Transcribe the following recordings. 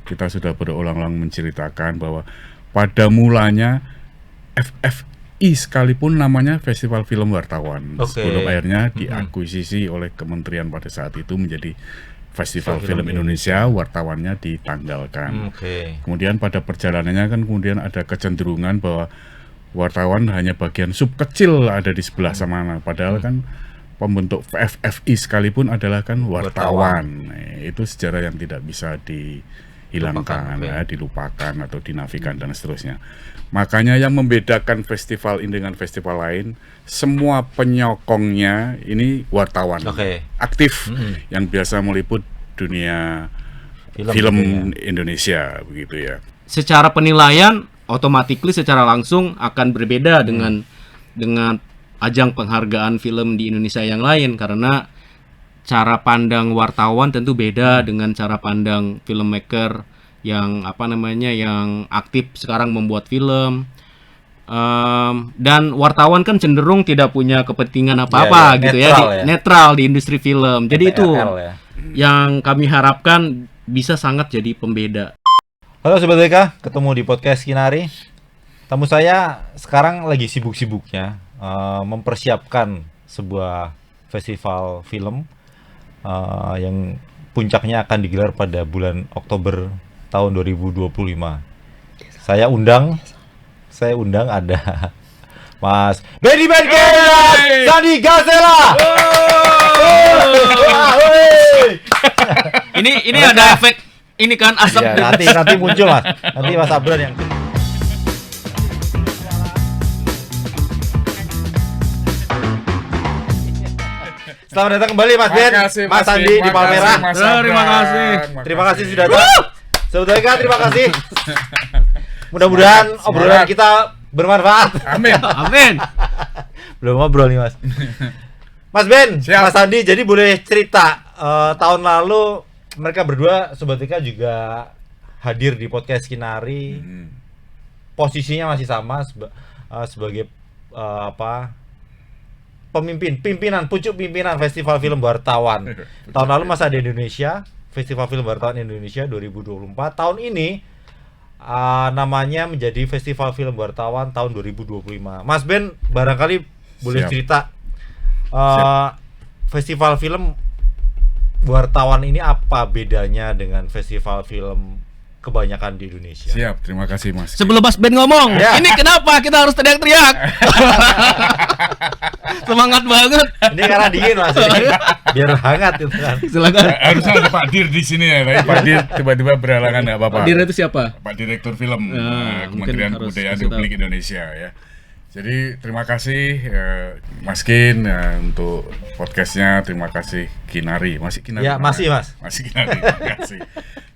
kita sudah berulang-ulang menceritakan bahwa pada mulanya FFI sekalipun namanya Festival Film Wartawan. Sebelum akhirnya diakuisisi oleh kementerian pada saat itu menjadi Festival Film Indonesia, wartawannya ditanggalkan. Kemudian pada perjalanannya kan kemudian ada kecenderungan bahwa wartawan hanya bagian sub kecil ada di sebelah sana. Padahal kan pembentuk FFI sekalipun adalah kan wartawan. Itu sejarah yang tidak bisa dihilangkan, dilupakan atau dinafikan dan seterusnya. Makanya yang membedakan festival ini dengan festival lain, semua penyokongnya ini wartawan aktif yang biasa meliput dunia film Indonesia begitu ya. Secara penilaian otomatis secara langsung akan berbeda dengan ajang penghargaan film di Indonesia yang lain, karena cara pandang wartawan tentu beda dengan cara pandang filmmaker yang yang aktif sekarang membuat film. Dan wartawan kan cenderung tidak punya kepentingan apa-apa gitu netral di industri film. Jadi itu yang kami harapkan bisa sangat jadi pembeda. Halo Sobat WK, ketemu di podcast Kinari. Tamu saya sekarang lagi sibuk-sibuknya mempersiapkan sebuah festival film yang puncaknya akan digelar pada bulan Oktober tahun 2025. Saya undang ada Mas Benny Benken, Sandi Gazela. Ini ada efek ini kan asap. Ya, nanti muncul Mas. Nanti Mas Abran yang Selamat datang kembali Mas Ben, Mas Sandi di Palmerah. Terima kasih sudah datang. Sebetulnya terima kasih. Mudah-mudahan obrolan kita bermanfaat. Amin. Belum ngobrol nih Mas. Mas Ben, Mas Sandi, jadi boleh cerita tahun lalu mereka berdua Sobat Ika juga hadir di podcast Kinari. Posisinya masih sama sebagai pucuk pimpinan Festival Film Wartawan. Tahun lalu masa di Indonesia, Festival Film Wartawan Indonesia 2024. Tahun ini namanya menjadi Festival Film Wartawan tahun 2025. Mas Ben barangkali boleh cerita Festival Film Wartawan ini apa bedanya dengan festival film kebanyakan di Indonesia? Siap, terima kasih Mas. Sebelum Mas Ben ngomong, ini kenapa kita harus teriak-teriak? Semangat banget. Ini karena dingin Mas, biar hangat itu kan. Silakan. Harusnya ada Pak Dir di sini ya, tapi Pak Dir tiba-tiba berhalangan nggak apa-apa. Pak Dir itu siapa? Pak Direktur Film Kementerian Kebudayaan Republik Indonesia ya. Jadi terima kasih Mas Kin untuk podcastnya, terima kasih Kinari, masih Kinari? Ya masih Mas. Masih Kinari, terima kasih.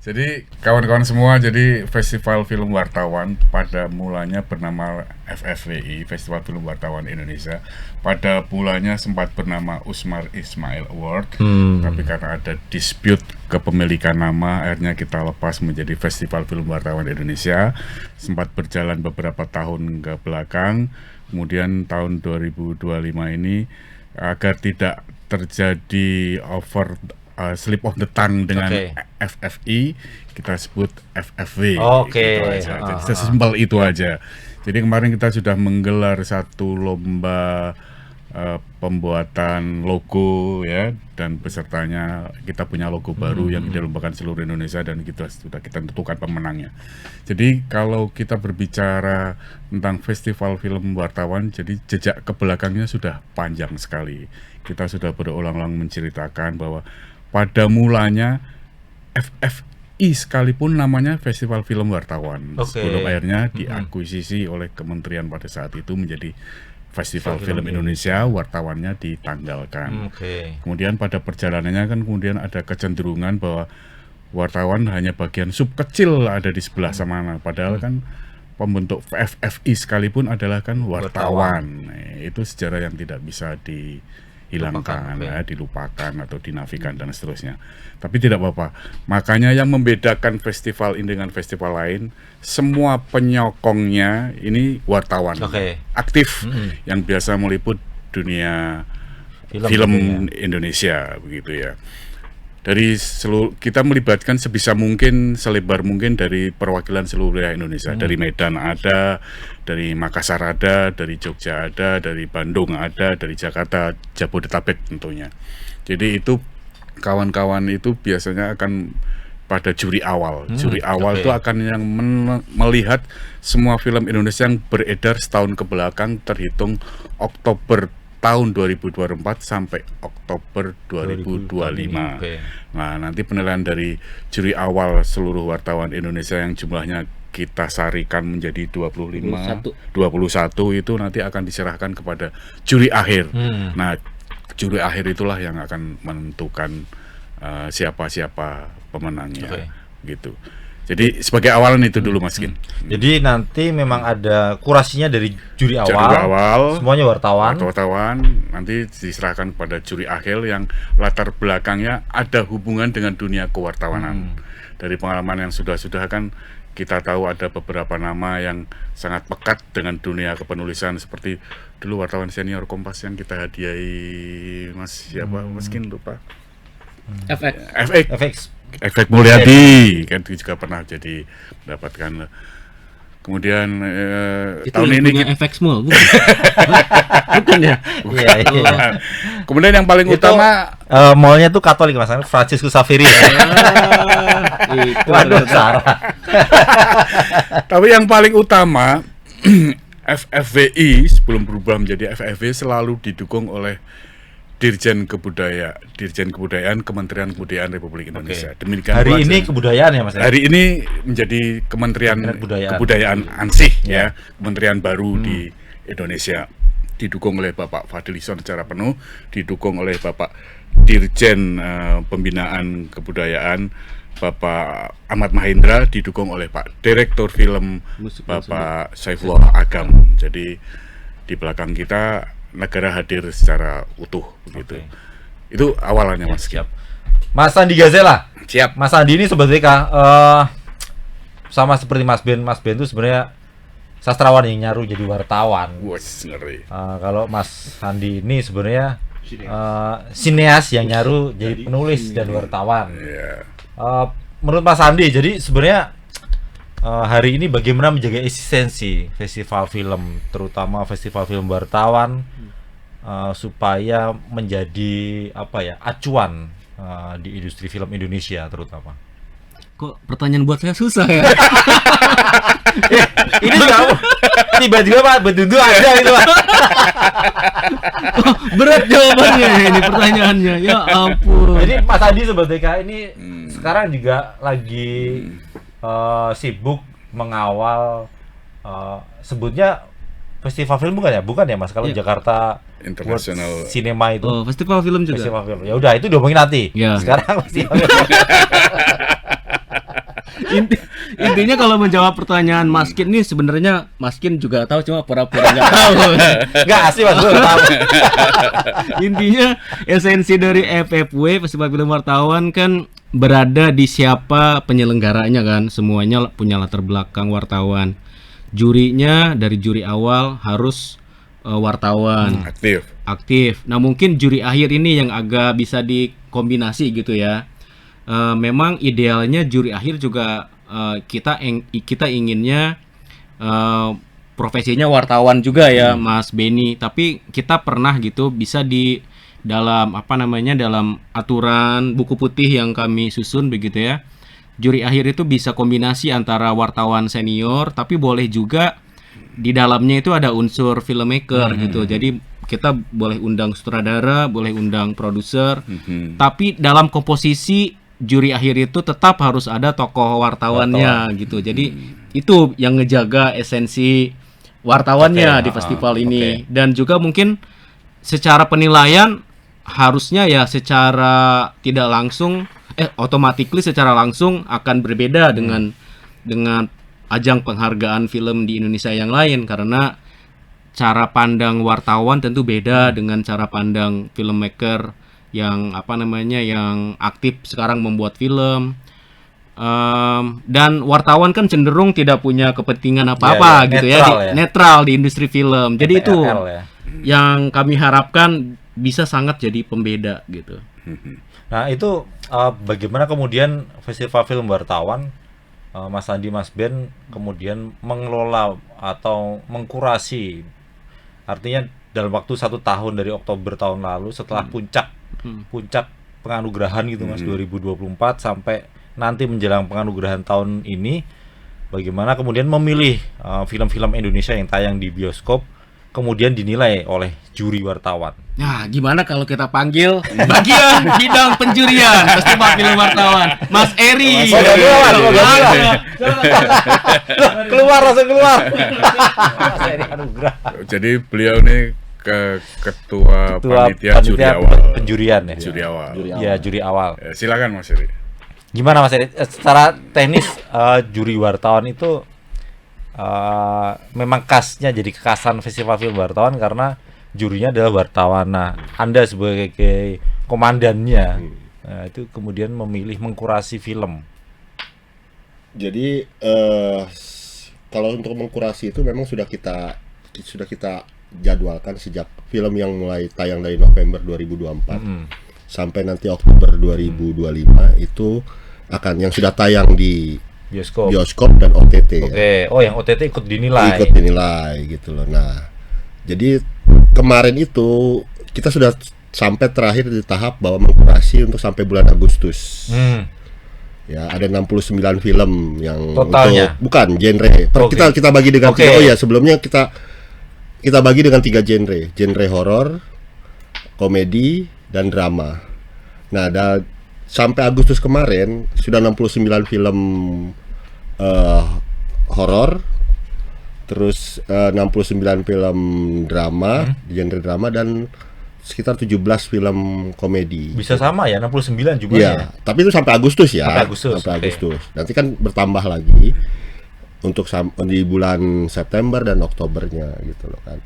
Jadi kawan-kawan semua, jadi Festival Film Wartawan pada mulanya bernama FFWI, Festival Film Wartawan Indonesia. Pada mulanya sempat bernama Usmar Ismail Award, tapi karena ada dispute kepemilikan nama, akhirnya kita lepas menjadi Festival Film Wartawan Indonesia. Sempat berjalan beberapa tahun ke belakang, kemudian tahun 2025 ini agar tidak terjadi slip of the tongue dengan FFI, kita sebut FFW. Gitu aja. Jadi sesimpel itu aja. Jadi kemarin kita sudah menggelar satu lomba pembuatan logo ya, dan pesertanya kita punya logo baru yang dilombakan seluruh Indonesia dan kita tentukan pemenangnya. Jadi kalau kita berbicara tentang Festival Film Wartawan, jadi jejak ke belakangnya sudah panjang sekali. Kita sudah berulang-ulang menceritakan bahwa pada mulanya FFI sekalipun namanya Festival Film Wartawan. Sebelum akhirnya diakuisisi oleh kementerian pada saat itu menjadi Festival Film Indonesia, wartawannya ditanggalkan. Kemudian pada perjalanannya kan kemudian ada kecenderungan bahwa wartawan hanya bagian sub kecil ada di sebelah sana. Padahal kan pembentuk FFI sekalipun adalah kan wartawan. Itu sejarah yang tidak bisa dihilangkan, dilupakan atau dinafikan dan seterusnya. Tapi tidak apa-apa. Makanya yang membedakan festival ini dengan festival lain, semua penyokongnya ini wartawan aktif yang biasa meliput dunia film Indonesia begitu ya. kita melibatkan sebisa mungkin, selebar mungkin dari perwakilan seluruh wilayah Indonesia. Dari Medan ada, dari Makassar ada, dari Jogja ada, dari Bandung ada, dari Jakarta, Jabodetabek tentunya. Jadi itu kawan-kawan itu biasanya akan pada juri awal. Juri awal itu akan yang melihat semua film Indonesia yang beredar setahun ke belakang terhitung Oktober tahun 2024 sampai Oktober 2025. Nah, nanti penilaian dari juri awal seluruh wartawan Indonesia yang jumlahnya kita sarikan menjadi 21 itu nanti akan diserahkan kepada juri akhir. Nah, juri akhir itulah yang akan menentukan siapa-siapa pemenangnya. Gitu. Jadi sebagai awalan itu dulu Mas Kin. Jadi nanti memang ada kurasinya dari juri awal, semuanya wartawan, nanti diserahkan kepada juri akhir yang latar belakangnya ada hubungan dengan dunia kewartawanan. Dari pengalaman yang sudah kan kita tahu ada beberapa nama yang sangat pekat dengan dunia kepenulisan, seperti dulu wartawan senior Kompas yang kita hadiahi Mas siapa, Mas Kin lupa. FX Efek Mulyadi kan juga pernah jadi mendapatkan. Kemudian tahun ini kita efek small bukan? Bukan ya? Iya. Kemudian yang paling Itu, utama mallnya tuh Katolik Mas, Franciscus Xavier. Waduh, salah. Tapi yang paling utama FFVI sebelum berubah menjadi FFV selalu didukung oleh Dirjen Kebudayaan Kementerian Kebudayaan Republik Indonesia. Demikian hari ini kebudayaan ya Mas. Hari ini menjadi Kementerian Kebudayaan Ansih ya, kementerian baru di Indonesia. Didukung oleh Bapak Fadlison secara penuh, didukung oleh Bapak Dirjen Pembinaan Kebudayaan Bapak Ahmad Mahendra, didukung oleh Pak Direktur Film Bapak Saifullah Agam. Jadi di belakang kita negara hadir secara utuh begitu. Itu awalannya Mas. Siap. Mas Andi Gazela. Siap. Mas Andi ini sebetulnya sama seperti Mas Ben itu sebenarnya sastrawan yang nyaru jadi wartawan. Ngeri. Kalau Mas Andi ini sebenarnya sineas yang nyaru jadi penulis dan wartawan. Menurut Mas Andi, jadi sebenarnya hari ini bagaimana menjaga eksistensi festival film, terutama festival film wartawan, supaya menjadi acuan di industri film Indonesia terutama. Kok pertanyaan buat saya susah ya? Ini kamu tiba-tiba Pak Betundu ada itu Pak. Oh, berat jawabannya ini pertanyaannya. Ya ampun. Jadi Mas Andi sebetulnya ini sekarang juga lagi sibuk mengawal sebutnya festival film bukan ya Mas, kalau Jakarta International Cinema itu. Oh, festival film juga. Festival film. Ya udah itu diomongin nanti. Ya. Sekarang festival film. Intinya kalau menjawab pertanyaan Mas Kin nih, sebenarnya Mas Kin juga tahu, cuma pura-pura nggak tahu. Nggak asli Mas, gue tahu. Intinya esensi dari FFW Festival Film Wartawan kan berada di siapa penyelenggaranya kan, semuanya punya latar belakang wartawan. Jurinya dari juri awal harus wartawan aktif. Nah mungkin juri akhir ini yang agak bisa dikombinasi gitu ya. Memang idealnya juri akhir juga kita inginnya profesinya wartawan juga ya Mas Beni. Tapi kita pernah gitu bisa di dalam dalam aturan buku putih yang kami susun begitu ya. Juri akhir itu bisa kombinasi antara wartawan senior, tapi boleh juga di dalamnya itu ada unsur filmmaker gitu. Jadi kita boleh undang sutradara, boleh undang produser, tapi dalam komposisi juri akhir itu tetap harus ada tokoh wartawannya gitu. Jadi itu yang ngejaga esensi wartawannya di festival ini. Dan juga mungkin secara penilaian harusnya ya secara tidak langsung automatically secara langsung akan berbeda dengan ajang penghargaan film di Indonesia yang lain, karena cara pandang wartawan tentu beda dengan cara pandang filmmaker yang yang aktif sekarang membuat film. Dan wartawan kan cenderung tidak punya kepentingan apa-apa gitu netral di industri film. Jadi itu yang kami harapkan bisa sangat jadi pembeda gitu. Nah itu bagaimana kemudian Festival Film Wartawan, Mas Andi, Mas Ben kemudian mengelola atau mengkurasi, artinya dalam waktu 1 tahun dari Oktober tahun lalu setelah puncak penganugerahan gitu Mas, 2024 sampai nanti menjelang penganugerahan tahun ini, bagaimana kemudian memilih film-film Indonesia yang tayang di bioskop kemudian dinilai oleh juri wartawan. Nah, gimana kalau kita panggil bagian bidang penjurian Festival Film Wartawan, Mas Eri. Langsung keluar. Mas Eri Anugrah. Jadi beliau ini ketua panitia juri awal. Penjurian ya. Juri awal. Ya, juri awal. Silakan Mas Eri. Gimana Mas Eri? Secara teknis juri wartawan itu memang khasnya jadi kekhasan Festival Film Wartawan karena jurinya adalah wartawan. Nah, Anda sebagai komandannya, itu kemudian memilih mengkurasi film. Jadi kalau untuk mengkurasi itu memang sudah kita jadwalkan sejak film yang mulai tayang dari November 2024 sampai nanti Oktober 2025 itu akan yang sudah tayang di bioskop dan OTT. Oke. Oh, yang OTT ikut dinilai. Ikut dinilai gitu loh. Nah, jadi kemarin itu kita sudah sampai terakhir di tahap bahwa mengkurasi untuk sampai bulan Agustus. Ya, ada 69 film yang totalnya. Bukan genre. Kita bagi dengan tiga. Oh ya, sebelumnya kita bagi dengan 3 genre. Genre horor, komedi, dan drama. Nah, sampai Agustus kemarin sudah 69 film horor, terus 69 film drama, genre drama, dan sekitar 17 film komedi. Bisa sama ya, 69 jumlahnya. Iya, tapi itu sampai Agustus ya. Sampai Agustus. Nanti kan bertambah lagi untuk di bulan September dan Oktobernya gitu loh kan.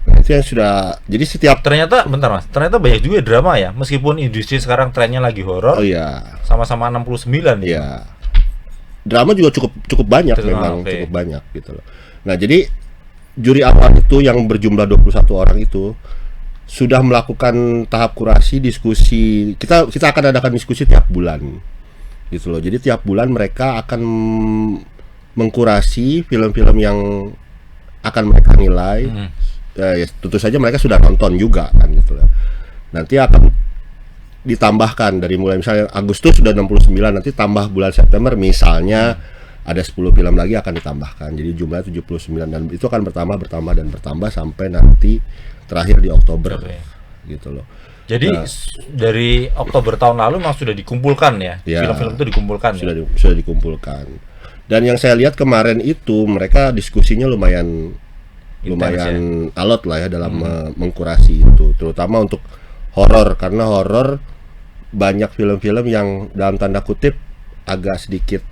Nah, itu yang sudah, jadi setiap ternyata banyak juga drama ya, meskipun industri sekarang trennya lagi horor. Oh iya. Sama-sama 69 ya. Iya. Drama juga cukup banyak memang, cukup banyak gitu loh. Nah, jadi juri awal itu yang berjumlah 21 orang itu sudah melakukan tahap kurasi, diskusi. Kita akan adakan diskusi tiap bulan. Gitu loh. Jadi tiap bulan mereka akan mengkurasi film-film yang akan mereka nilai. Ya, tentu saja mereka sudah nonton juga kan gitu loh. Nanti akan ditambahkan dari mulai misalnya Agustus sudah 69, nanti tambah bulan September misalnya ada 10 film lagi akan ditambahkan. Jadi jumlahnya 79 dan itu akan bertambah sampai nanti terakhir di Oktober. Gitu loh. Jadi dari Oktober tahun lalu memang sudah dikumpulkan ya. Film-film itu dikumpulkan. Sudah dikumpulkan. Dan yang saya lihat kemarin itu mereka diskusinya lumayan alot lah ya dalam mengkurasi itu, terutama untuk horor, karena horor banyak film-film yang dalam tanda kutip agak sedikit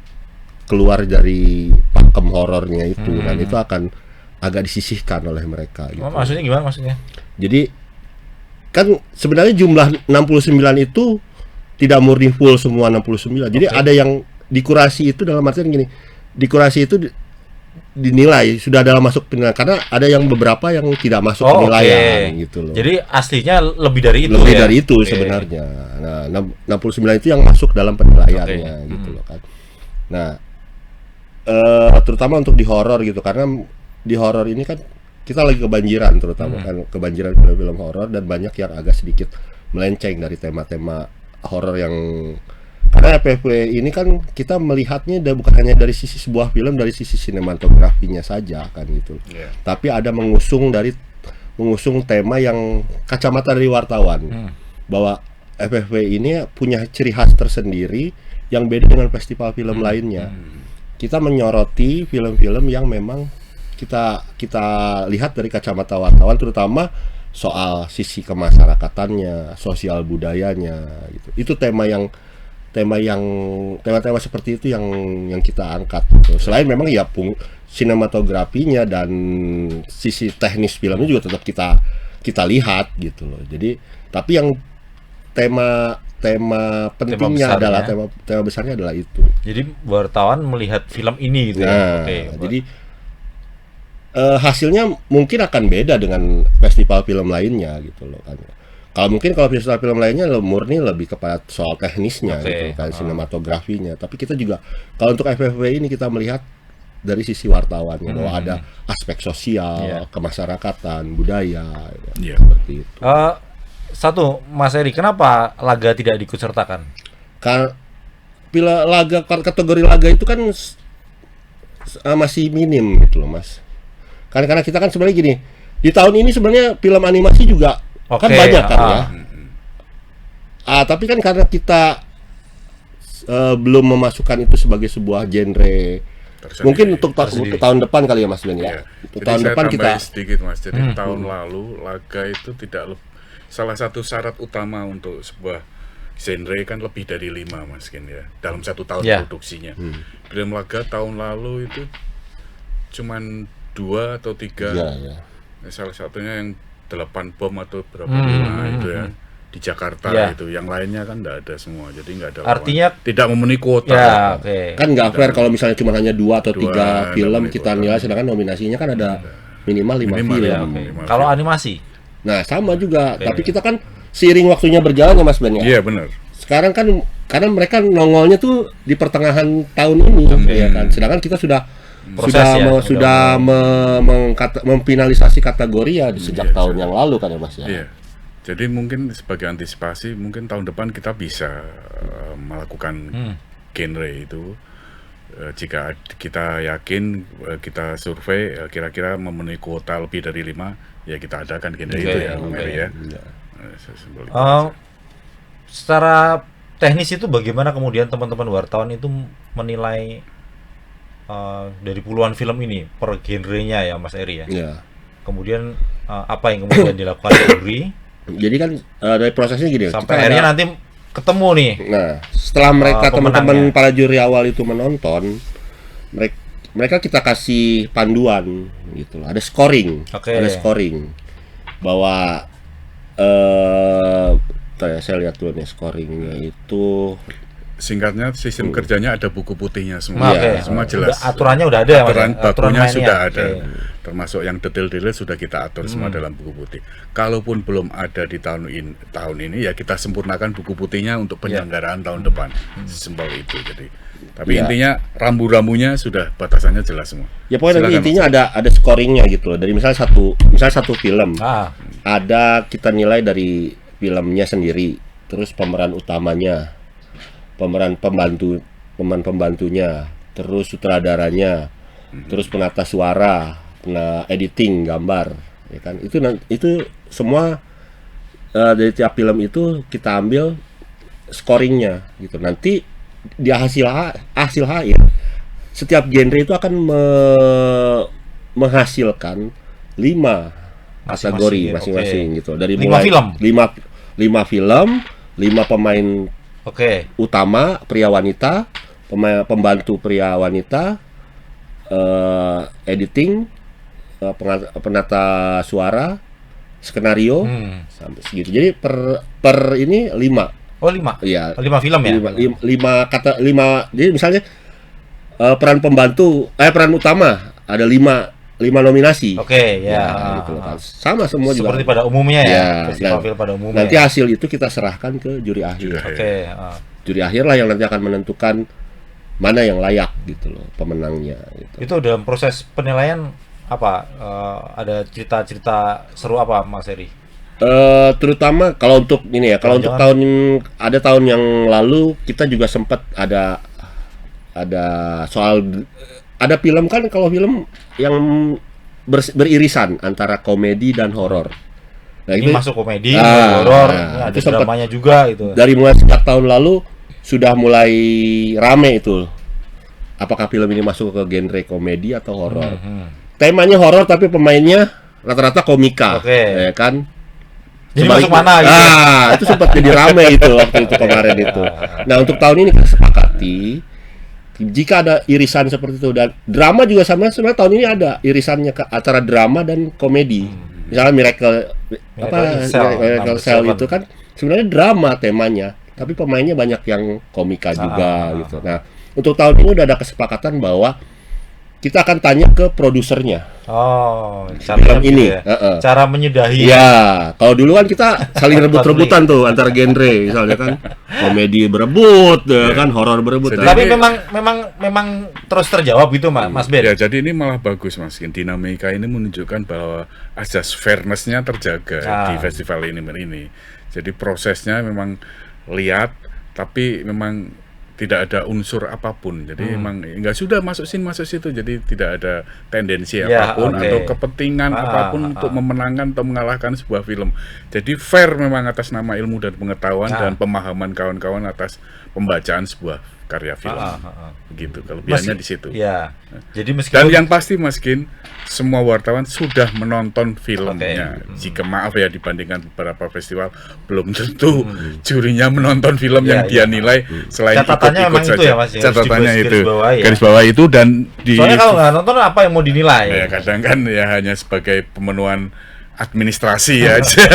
keluar dari pakem horornya itu, dan itu akan agak disisihkan oleh mereka gitu. Maksudnya gimana maksudnya? Jadi kan sebenarnya jumlah 69 itu tidak murni full semua 69. Jadi ada yang dikurasi itu dalam artian gini, dikurasi itu dinilai sudah dalam masuk penilaian, karena ada yang beberapa yang tidak masuk penilaian gitu loh. Jadi aslinya lebih dari itu. Lebih dari itu sebenarnya. Nah, 69 itu yang masuk dalam penilaiannya gitu loh kan. Nah, terutama untuk di horor gitu, karena di horor ini kan kita lagi kebanjiran, terutama kan kebanjiran film-film horor, dan banyak yang agak sedikit melenceng dari tema-tema horor yang, karena FFW ini kan kita melihatnya bukan hanya dari sisi sebuah film, dari sisi sinematografinya saja kan gitu. Tapi ada mengusung tema yang kacamata dari wartawan, bahwa FFW ini punya ciri khas tersendiri yang beda dengan festival film lainnya. Kita menyoroti film-film yang memang kita lihat dari kacamata wartawan, terutama soal sisi kemasyarakatannya, sosial budayanya gitu. Itu tema-tema seperti itu yang kita angkat gitu. Selain memang ya sinematografinya dan sisi teknis filmnya juga tetap kita lihat gitu loh. Jadi tapi yang tema pentingnya adalah tema besarnya adalah itu. Jadi wartawan melihat film ini gitu ya. Jadi hasilnya mungkin akan beda dengan festival film lainnya gitu loh kan. Kalau mungkin kalau festival film lainnya murni lebih kepada soal teknisnya Oke. gitu kan, sinematografinya. Tapi kita juga kalau untuk FFW ini kita melihat dari sisi wartawannya bahwa ada aspek sosial, Iya. kemasyarakatan, budaya, Iya. seperti itu. Satu, Mas Eri, kenapa laga tidak diikutsertakan? Bila kategori laga itu kan masih minim gitu loh, Mas. Karena kita kan sebenarnya gini, di tahun ini sebenarnya film animasi juga kan Oke, banyak kan ya. Tapi kan karena kita belum memasukkan itu sebagai sebuah genre. Tersendiri. Mungkin untuk Tersendiri. tahun depan kali ya Mas Ben ya. Iya. Untuk Jadi tahun saya depan kita tambahin sedikit Mas. Jadi tahun lalu laga itu salah satu syarat utama untuk sebuah genre kan lebih dari 5 Mas Ken ya. Dalam 1 tahun Ya. produksinya. Film laga tahun lalu itu cuman 2 atau 3. ya, ya. Salah satunya yang 8 bom atau berapa lima itu ya. Di Jakarta Ya. itu, yang lainnya kan enggak ada semua, jadi enggak ada Artinya- lawan. Tidak memenuhi kuota. Ya, oke. Kan nggak fair kalau misalnya cuma hanya 2 atau 3 Dua, film namanya kita kota. nilai, sedangkan nominasinya kan ada minimal 5 Minimal, film. Ya, oke. Lima Kalau film. animasi, Nah, sama juga. Tapi kita kan seiring waktunya berjalan ya Mas Ben ya. Iya, benar. Sekarang kan karena mereka nongolnya tuh di pertengahan tahun ini ya kan. Sedangkan kita sudah Proses ya, memfinalisasi kategori ya sejak Iya, tahun yang lalu kan ya Mas ya. Iya. Jadi mungkin sebagai antisipasi, mungkin tahun depan kita bisa melakukan genre itu. Jika kita yakin, kita survei kira-kira memenuhi kuota lebih dari 5, ya kita adakan genre Oke, itu ya, Bang oke. Eri ya. Iya. Sesimpel itu Eh, aja. secara teknis itu bagaimana kemudian teman-teman wartawan itu menilai dari puluhan film ini per genrenya ya Mas Eri ya. Iya. Kemudian apa yang kemudian dilakukan juri Jadi kan dari prosesnya gini, sampai kita akhirnya ada- nanti ketemu nih. Nah, setelah mereka teman-teman pemenangnya. para juri awal itu menonton, mereka kita kasih panduan gitu loh. Ada scoring, Oke. ada scoring bahwa saya lihat dulu nih scoringnya itu. Singkatnya sistem kerjanya ada buku putihnya semua. Oke. Semua jelas. Aturannya udah ada ya, Mas? Aturan Aturan bakunya mainnya. sudah ada. Oke. Termasuk yang detail-detail sudah kita atur semua dalam buku putih. Kalaupun belum ada di tahun ini ya kita sempurnakan buku putihnya untuk penyelenggaraan tahun depan. Sesimpel itu. Jadi tapi Ya. intinya rambu-rambunya sudah batasannya jelas semua. Ya pokoknya nanti Silakan, intinya ada scoringnya gitu loh. Dari misalnya satu film, ada kita nilai dari filmnya sendiri, terus pemeran utamanya, pemeran pembantunya, terus sutradaranya, terus penata suara, editing gambar, ya kan? Itu semua dari tiap film itu kita ambil scoringnya gitu. Nanti di hasil akhir setiap genre itu akan menghasilkan 5 kategori Masing-masing, masing-masing oke. gitu. Dari 5 mulai film? 5 film, 5 pemain Oke. utama pria wanita, pembantu pria wanita, editing, penata suara, skenario, sampai segitu. Jadi per ini 5. Oh, 5. Iya. 5 film ya? 5 jadi misalnya peran peran utama ada 5 nominasi. Oke, ya. Gitu loh kan. Sama semua juga. Seperti pada umumnya ya, Ya, festival dan film pada umumnya. Nanti hasil itu kita serahkan ke juri akhir. Oke, Juri akhir lah yang nanti akan menentukan mana yang layak gitu loh pemenangnya gitu. itu dalam proses penilaian apa? Ada cerita-cerita seru apa, Mas Eri? Terutama kalau untuk ini ya, kalau untuk Jangan-jangan- tahun yang lalu kita juga sempat ada soal ada film kan, kalau film yang beririsan antara komedi dan horor. Nah, Ini masuk komedi, Ah, horor, nah, ini ada itu sempat- dramanya juga gitu. dari mulai sejak tahun lalu sudah mulai rame itu. Apakah film ini masuk ke genre komedi atau horor? Temanya horor tapi pemainnya rata-rata komika, Oke. ya kan? Jadi masuk mana gitu? Itu sempat jadi rame itu waktu itu kemarin itu. Nah, untuk tahun ini kita sepakati jika ada irisan seperti itu, dan drama juga sama, sebenarnya tahun ini ada irisannya ke antara drama dan komedi. Misalnya Miracle in Cell, itu kan sebenarnya drama temanya, tapi pemainnya banyak yang komika juga gitu. Nah, untuk tahun ini udah ada kesepakatan bahwa kita akan tanya ke produsernya. Oh, Film caranya ini, gitu ya. Cara menyudahi. Iya, kalau dulu kan kita saling rebut-rebutan tuh antar genre, misalnya kan komedi berebut, ya kan horor berebut. Jadi- Tapi memang terus terjawab gitu, Mas Ben. Ya, jadi ini malah bagus Mas. Dinamika ini menunjukkan bahwa asas fairness-nya terjaga di festival ini. Jadi prosesnya memang lihat, tapi memang tidak ada unsur apapun. Jadi memang nggak sudah masuk situ. Jadi tidak ada tendensi Ya, apapun oke. atau kepentingan apapun untuk memenangkan atau mengalahkan sebuah film. Jadi fair memang atas nama ilmu dan pengetahuan dan pemahaman kawan-kawan atas pembacaan sebuah karya film. Begitu kelebihannya di situ. Ya. Jadi Dan meskipun yang pasti Mas Kin, semua wartawan sudah menonton filmnya. Jika maaf ya dibandingkan beberapa festival, belum tentu jurinya menonton film yang dia nilai selain Catatannya ikut-ikut memang itu saja. ya, Mas, yang harus Catatannya itu digarisbawahi ya. garis bawah itu dan di soalnya kalau nggak nonton apa yang mau dinilai? ya kadang kan ya hanya sebagai pemenuhan administrasi aja.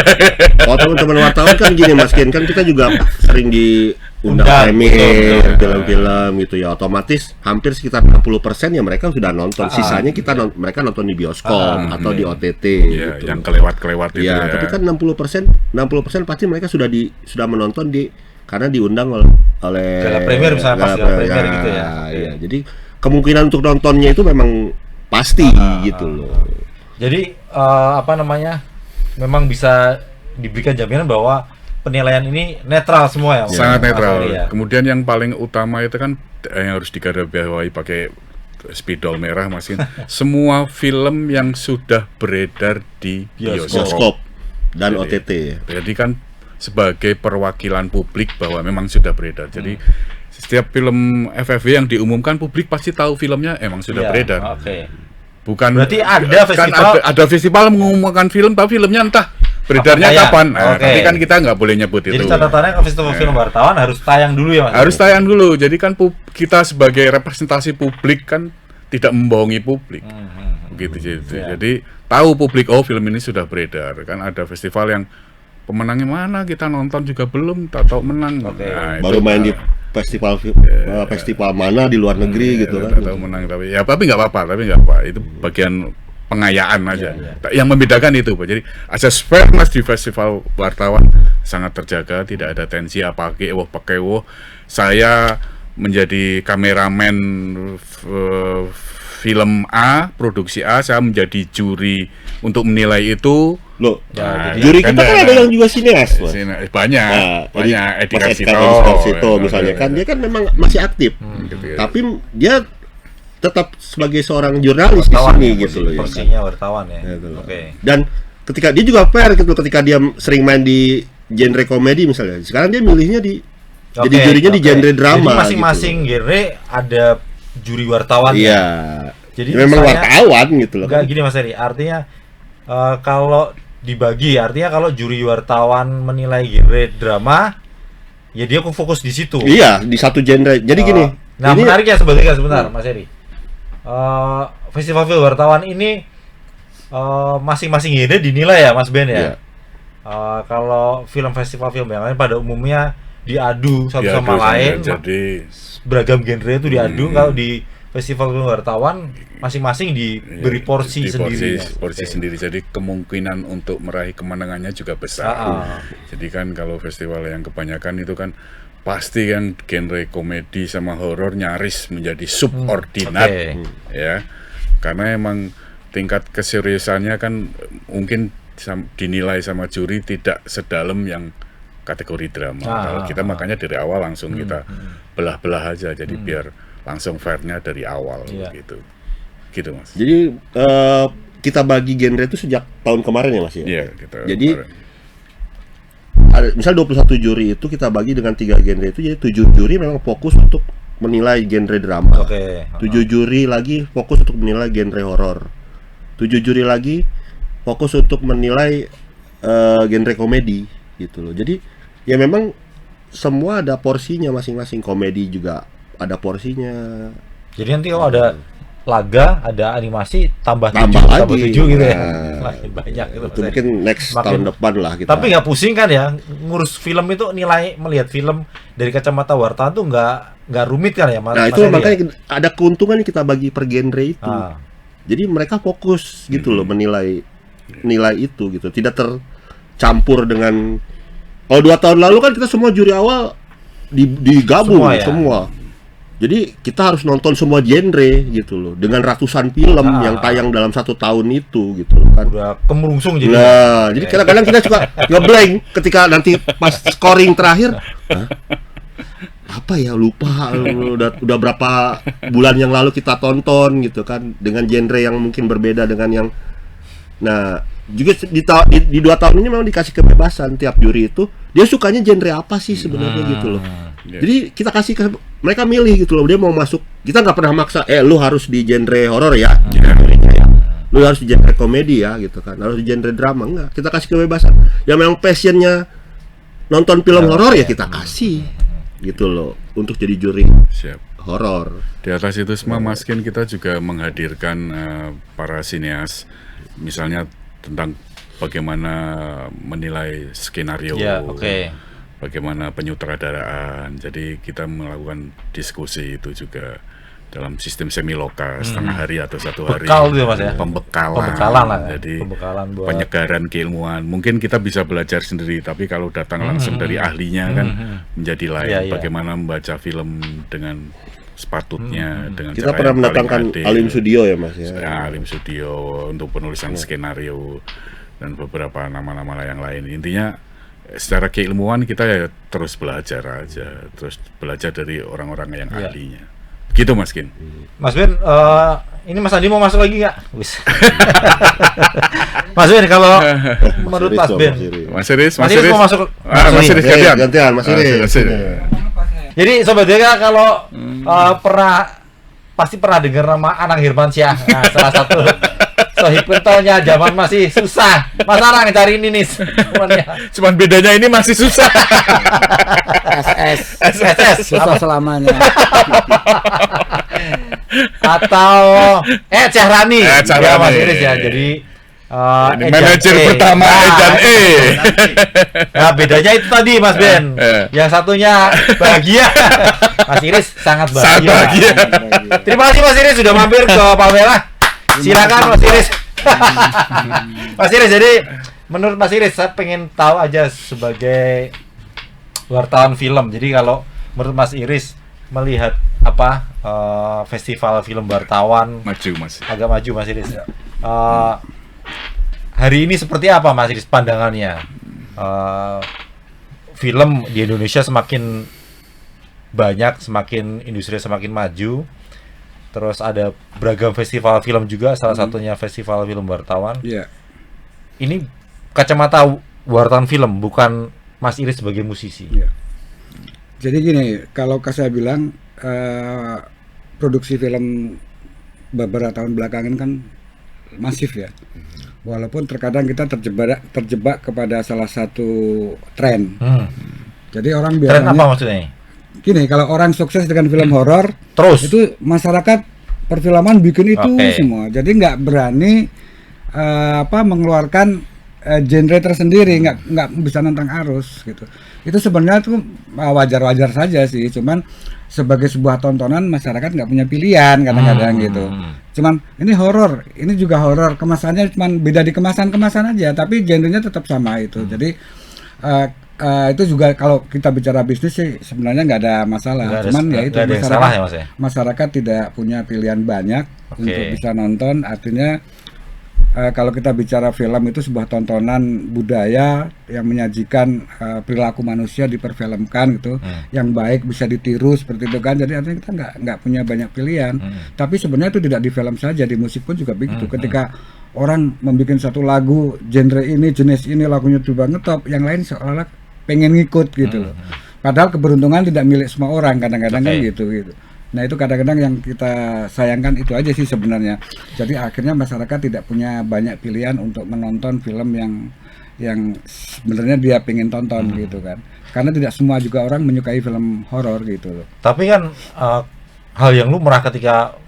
Kalau teman-teman wartawan kan gini Mas Ken, kan kita juga sering diundang Undang, premier betul. film-film gitu ya, otomatis hampir sekitar 60% ya mereka sudah nonton, sisanya mereka nonton di bioskop atau di OTT Ya, gitu. yang kelewat-kelewat itu Ya, ya. tapi kan 60% pasti mereka sudah menonton karena diundang oleh Gala Premier misalnya, pas Gala Premier gitu ya. Iya, jadi kemungkinan untuk nontonnya itu memang pasti gitu loh. Jadi apa namanya? Memang bisa diberikan jaminan bahwa penilaian ini netral semua ya. Sangat Mas netral. Heri ya? Kemudian yang paling utama itu kan yang harus digarisbawahi pakai spidol merah Mas Kin. Semua film yang sudah beredar di Bioskop dan OTT ya. Jadi kan sebagai perwakilan publik bahwa memang sudah beredar. Jadi setiap film FFV yang diumumkan publik pasti tahu filmnya emang sudah Iya, beredar. Oke. Bukan Berarti ada kan festival- ada festival mengumumkan film tapi filmnya entah beredarnya Kapan tayang? kapan. Nah, Oke. tapi kan kita nggak boleh nyebut Jadi itu. catatannya ke festival film wartawan harus tayang dulu ya, Mas. Harus tayang dulu. Jadi kan kita sebagai representasi publik kan tidak membohongi publik. Begitu jadi. Ya. Jadi tahu publik oh film ini sudah beredar. Kan ada festival yang pemenangnya mana kita nonton juga belum tahu menang. Oke. Nah, Baru itu, main di festival mana di luar negeri gitu kan. tahu menang tapi nggak apa-apa. Itu bagian pengayaan aja. Yang membedakan itu, Pak. Jadi asas fairness di festival wartawan sangat terjaga, tidak ada tensi apa pakai saya menjadi kameramen film A, produksi A, saya menjadi juri untuk menilai itu. Loh, Nah, juri kan kita kan ada yang juga sineas, Mas. banyak, Nah, Edi Mas Karsito, Karsito misalnya kan dia kan memang masih aktif. gitu ya. Tapi dia tetap sebagai seorang jurnalis di Wartawan sini ya, gitu loh ya. porsinya wartawan ya. Gitu loh. Oke. Dan ketika dia juga fair gitu, ketika dia sering main di genre komedi misalnya. Sekarang dia milihnya jadi jurinya di genre drama. Jadi masing-masing genre ada juri wartawan. gitu. Iya. Jadi memang misalnya- wartawan gitu loh. Enggak gini Mas Heri, artinya kalau dibagi, artinya kalau juri wartawan menilai genre drama, ya dia fokus di situ. Iya, di satu genre. Jadi gini. Nah, ini menariknya sebentar, Mas Heri. Festival film wartawan ini masing-masing genre dinilai ya, Mas Ben ya. Iya. Kalau festival film yang lain pada umumnya diadu satu Diadu sama lain, jadi beragam genre itu diadu. Kalau di festival film wartawan masing-masing diberi porsi sendiri. porsi sendiri. Jadi kemungkinan untuk meraih kemenangannya juga besar. Jadi kan kalau festival yang kebanyakan itu kan pasti kan genre komedi sama horor nyaris menjadi subordinat ya. Karena emang tingkat keseriusannya kan mungkin dinilai sama juri tidak sedalam yang kategori drama. Kalau kita makanya dari awal langsung kita belah-belah aja, jadi biar langsung fairnya dari awal gitu. Gitu Mas. Jadi kita bagi genre itu sejak tahun kemarin ya Mas ya. Iya, kita Jadi kemarin. ada misal 21 juri itu kita bagi dengan 3 genre itu, jadi 7 juri memang fokus untuk menilai genre drama. Oke. 7 juri lagi fokus untuk menilai genre horor. 7 juri lagi fokus untuk menilai genre komedi gitu loh. Jadi ya memang semua ada porsinya masing-masing. Komedi juga ada porsinya. Jadi nanti kalau ada laga, ada animasi tambah Tambah 7 lagi. gitu ya. Nah, Makin banyak gitu. itu mungkin next Makin- tahun depan lah kita. Tapi nggak pusing kan ya ngurus film itu, melihat film dari kacamata wartawan tuh nggak nggak rumit kan ya, Mas? Nah, Mas itu Heri, makanya ya? ada keuntungan yang kita bagi per genre itu. Ah. Jadi mereka fokus gitu loh menilai nilai itu gitu. Tidak tercampur dengan kalau 2 tahun lalu kan kita semua juri awal digabung Semua ya? semua. Jadi kita harus nonton semua genre gitu loh dengan ratusan film yang tayang dalam 1 tahun itu gitu loh kan. Udah kemerungsung jadi. Nah, jadi kadang-kadang kita suka ngeblank ketika nanti pas scoring terakhir, "Hah? Apa ya, lupa udah berapa bulan yang lalu kita tonton gitu kan dengan genre yang mungkin berbeda dengan yang. Nah, juga di 2 tahun ini memang dikasih kebebasan tiap juri itu dia sukanya genre apa sih sebenarnya gitu loh. Jadi kita kasih ke mereka milih gitu loh, dia mau masuk, kita nggak pernah maksa lu harus di genre horor ya, lu harus di genre komedi ya gitu kan, harus di genre drama, enggak, kita kasih kebebasan. Yang memang passionnya nonton film horor ya kita kasih gitu loh untuk jadi juri Siap. horor. Di atas itu semua Mas Ken, kita juga menghadirkan para sineas, misalnya tentang bagaimana menilai skenario, Ya, oke. bagaimana penyutradaraan. Jadi kita melakukan diskusi itu juga dalam sistem semiloka, setengah hari atau 1 hari. Bekal gitu ya, Mas, ya? Pembekalan lah ya. Jadi Pembekalan buat penyegaran keilmuan. Mungkin kita bisa belajar sendiri, tapi kalau datang langsung dari ahlinya kan menjadi lain. Iya, iya. Bagaimana membaca film dengan sepatutnya, dengan Kita cara pernah yang paling mendatangkan adil. Alim Studio ya Mas ya. Alim Studio untuk penulisan skenario dan beberapa nama-nama yang lain. Intinya secara keilmuan kita ya terus belajar aja, terus belajar dari orang-orang yang Iya. ahlinya. Gitu Mas Kin. Mas Ben, ini Mas Andi mau masuk lagi nggak? Wis. Mas Ben, kalau menurut Mas Ben, Mas Iris, Mas Iris mau masuk. Mas Iris gantian. Gantian Mas Iris. Jadi Sobat Deka kalau pasti pernah dengar nama Anang Hirmansyah. Nah, salah satu sohib pentolnya zaman masih susah. Mas Anang cari ini nih. Cuman bedanya ini masih susah. SS susah selamanya. atau Cahrani. Cahrani. Ya, Mas Iris ya. Jadi Ini manajer pertama Edan E. Nah, bedanya itu tadi Mas Ben. Yang satunya bahagia. Mas Iris sangat bahagia. Sangat bahagia. Terima kasih Mas Iris sudah mampir ke Pamela. Silakan Mas Iris. Mas Iris, jadi menurut Mas Iris saya pengen tahu aja sebagai wartawan film. Jadi kalau menurut Mas Iris melihat apa festival film wartawan Maju Mas. agak maju Mas Iris. Hari ini seperti apa Mas Iris pandangannya? Film di Indonesia semakin banyak, semakin industri semakin maju. Terus ada beragam festival film juga, salah satunya festival film wartawan. Iya. Ini kacamata wartawan film, bukan Mas Iris sebagai musisi. Iya. Jadi gini, kalau saya bilang produksi film beberapa tahun belakangan kan masif ya. Walaupun terkadang kita terjebak kepada salah satu tren. Jadi orang Tren biasanya apa maksudnya? gini, kalau orang sukses dengan film horor, Terus itu masyarakat perfilman bikin itu Oke. semua. Jadi nggak berani mengeluarkan genre tersendiri, nggak bisa nentang arus gitu. Itu sebenarnya tuh wajar-wajar saja sih. Cuman sebagai sebuah tontonan masyarakat nggak punya pilihan kadang-kadang gitu. Cuman ini horor, ini juga horor, kemasannya cuman beda di kemasan-kemasan aja, tapi genrenya tetap sama itu. Jadi itu juga kalau kita bicara bisnis sih sebenarnya nggak ada masalah. Nggak ada- Cuman ya itu nggak ada yang masyarakat, salah ya, Mas, ya? masyarakat tidak punya pilihan banyak Oke. untuk bisa nonton. Artinya kalau kita bicara film itu sebuah tontonan budaya yang menyajikan perilaku manusia diperfilmkan gitu, yang baik bisa ditiru seperti itu kan. Jadi artinya kita nggak punya banyak pilihan. Tapi sebenarnya itu tidak di film saja, di musik pun juga begitu. Ketika orang membuat satu lagu genre ini, jenis ini, lagunya coba ngetop, yang lain seolah-olah pengen ngikut gitu loh. Padahal keberuntungan tidak milik semua orang, kadang-kadang kan Oke. gitu. Nah itu kadang-kadang yang kita sayangkan itu aja sih sebenarnya. Jadi akhirnya masyarakat tidak punya banyak pilihan untuk menonton film yang sebenarnya dia pengen tonton gitu kan. Karena tidak semua juga orang menyukai film horor gitu loh. Tapi kan hal yang lumrah ketika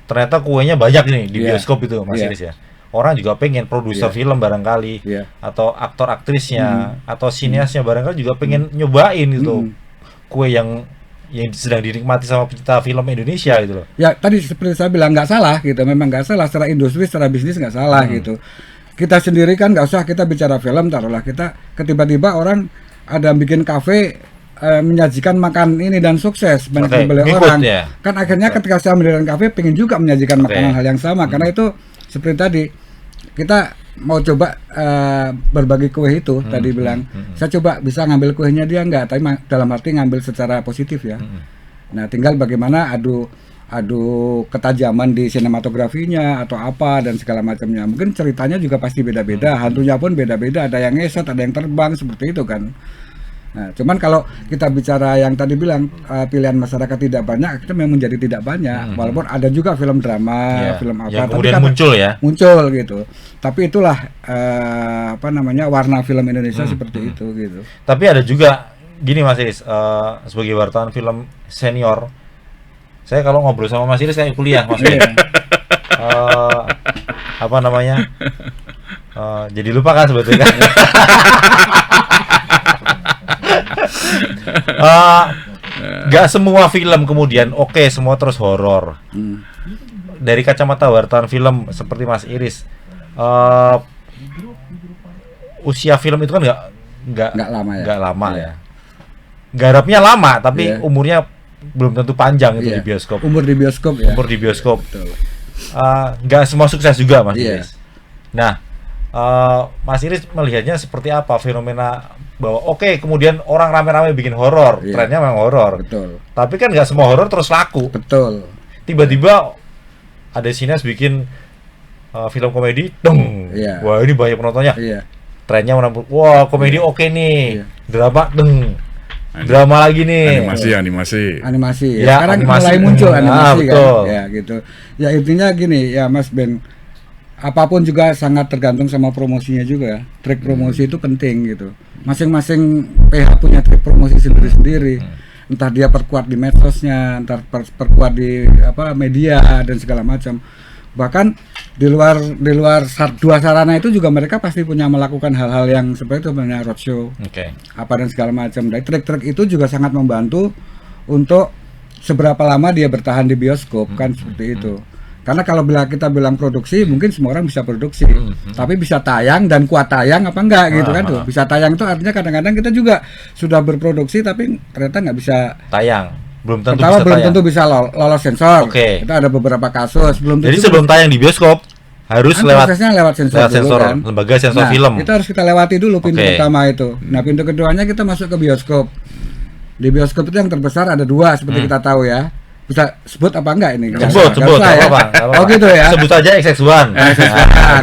ternyata kuenya banyak nih di Iya. bioskop itu Mas Iya. Iris ya. Orang juga pengen produser Iya. film barangkali Iya. atau aktor aktrisnya atau sineasnya barangkali juga pengen nyobain gitu kue yang yang sedang dinikmati sama pecinta film Indonesia gitu loh. Ya tadi seperti saya bilang nggak salah gitu, memang nggak salah secara industri, secara bisnis nggak salah gitu. Kita sendiri kan nggak usah kita bicara film, taruhlah kita tiba-tiba orang ada bikin kafe menyajikan makan ini dan sukses banyak Oke, dibeli ngikut orang. ya. Kan akhirnya ketika saya mendirikan kafe pengen juga menyajikan Oke. makanan hal yang sama karena itu seperti tadi kita mau coba berbagi kue itu tadi bilang saya coba bisa ngambil kuenya dia enggak, tapi dalam arti ngambil secara positif ya. Nah tinggal bagaimana adu ketajaman di sinematografinya atau apa dan segala macamnya. Mungkin ceritanya juga pasti beda-beda, hantunya pun beda-beda, ada yang ngesot, ada yang terbang seperti itu kan. Nah, cuman kalau kita bicara yang tadi bilang pilihan masyarakat tidak banyak, kita memang menjadi tidak banyak. Walaupun ada juga film drama, Iya, film apa, yang tapi kemudian kan muncul ya. muncul gitu. Tapi itulah apa namanya warna film Indonesia seperti itu gitu. Tapi ada juga gini Mas Iris, sebagai wartawan film senior, saya kalau ngobrol sama Mas Iris kayak kuliah Mas Iris. Apa namanya? Jadi lupa kan sebetulnya. Gak semua film kemudian oke, semua terus horor. Dari kacamata wartawan film seperti Mas Iris, usia film itu kan nggak lama ya. Garapnya lama, tapi Iya. umurnya belum tentu panjang itu Iya. di bioskop. Umur di bioskop ya. Umur di bioskop. Betul. Nggak semua sukses juga Mas Iya. Iris. Nah, Mas Iris melihatnya seperti apa fenomena bahwa oke, kemudian orang rame-rame bikin horor, Iya. trennya memang horor. Betul. Tapi kan nggak semua horor terus laku. Betul. Tiba-tiba ada sineas bikin film komedi, deng. Iya. Wah, ini banyak penontonnya. Iya. Trennya menampung. Wah, komedi oke nih. Iya. Drama, deng. Drama lagi nih. Animasi. Animasi ya. Ya, Sekarang animasi. mulai muncul Ah, animasi kan. betul. Ya gitu. Ya intinya gini ya Mas Ben. Apapun juga sangat tergantung sama promosinya juga. Trik promosi itu penting gitu. Masing-masing PH punya trik promosi sendiri-sendiri. Entah dia perkuat di medsosnya, entah perkuat di apa media dan segala macam. Bahkan di luar dua sarana itu juga mereka pasti punya melakukan hal-hal yang seperti itu, namanya roadshow Oke. apa dan segala macam. Dan trik-trik itu juga sangat membantu untuk seberapa lama dia bertahan di bioskop kan seperti itu. Karena kalau kita bilang produksi, mungkin semua orang bisa produksi, tapi bisa tayang dan kuat tayang apa enggak gitu kan tuh. Bisa tayang itu artinya kadang-kadang kita juga sudah berproduksi tapi ternyata nggak bisa. Tayang. Belum tentu Pertama bisa belum tayang. tentu bisa lolos sensor. Oke. Kita ada beberapa kasus belum Jadi tentu. sebelum tayang di bioskop harus Kan lewat prosesnya lewat sensor, lewat dulu sensor, kan. lembaga sensor Nah, film. Itu harus kita lewati dulu pintu Oke. pertama itu. Nah, pintu keduanya kita masuk ke bioskop. Di bioskop itu yang terbesar ada dua seperti kita tahu ya. Bisa sebut apa enggak ini? Nggak Sebut, usah, sebut, nggak usah nggak apa-apa, nggak Oh apa-apa. gitu ya. Sebut aja XX1.